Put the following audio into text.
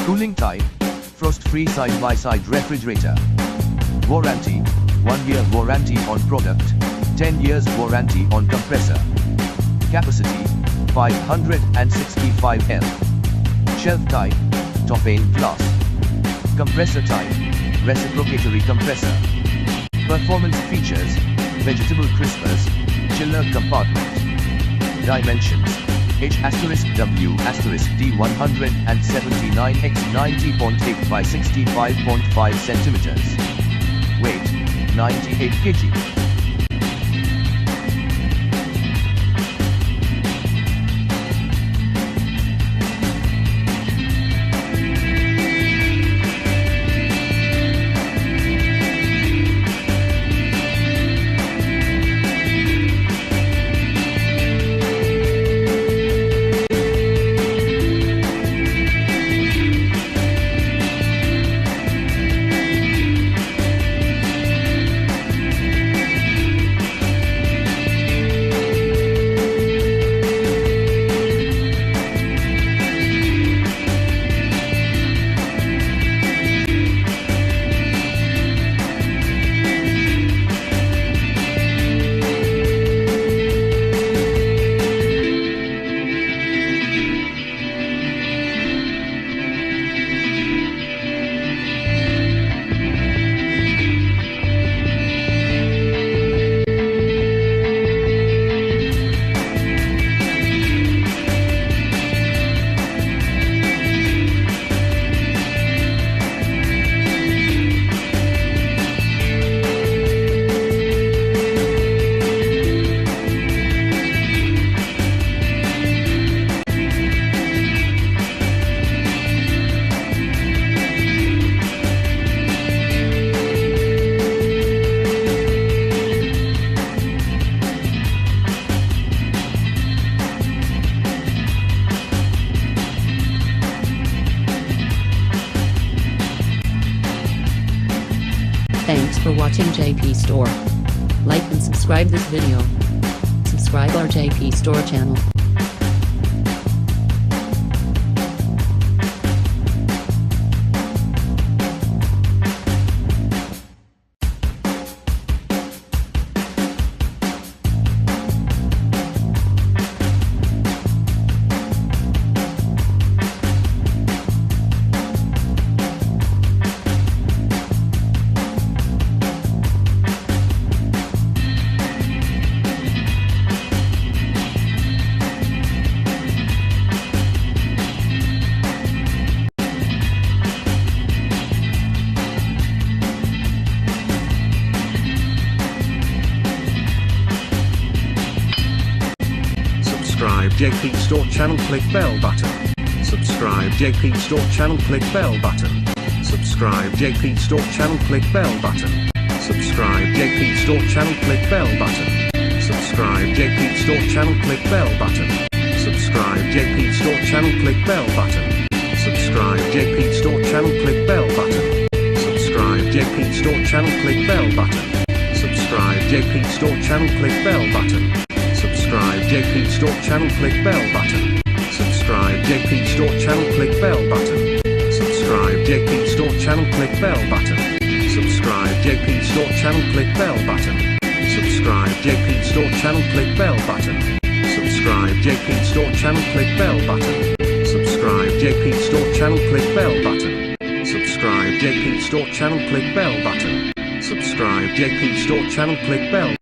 Cooling type, frost-free side-by-side refrigerator. Warranty, 1 year warranty on product, 10 years warranty on compressor. Capacity, 565 L. Shelf type, Toughened glass. Compressor type, Reciprocatory compressor. Performance features, vegetable crispers, chiller compartment. Dimensions, H*W*D 179x 90.8 by 65.5 centimeters. Weight, 98 kg. Thanks for watching JP Store. Like and subscribe this video. Subscribe our JP Store channel. Subscribe JP Store channel, click bell button. Subscribe JP Store channel, click bell button. Subscribe JP Store channel, click bell button. Subscribe JP Store channel, click bell button. Subscribe JP Store channel, click bell button. Subscribe JP Store channel, click bell button. Subscribe JP Store channel, click bell button. Subscribe JP Store channel, click bell button. Subscribe JP Store channel, click bell button. Subscribe JP Store channel, click bell button. Subscribe JP Store channel, click bell button. Subscribe JP Store channel, click bell button. Subscribe JP Store channel, click bell button. Subscribe JP Store channel, click bell button. Subscribe JP Store channel, click bell button. Subscribe JP Store channel, click bell button. Subscribe JP Store channel, click bell button. Subscribe JP Store channel, click bell.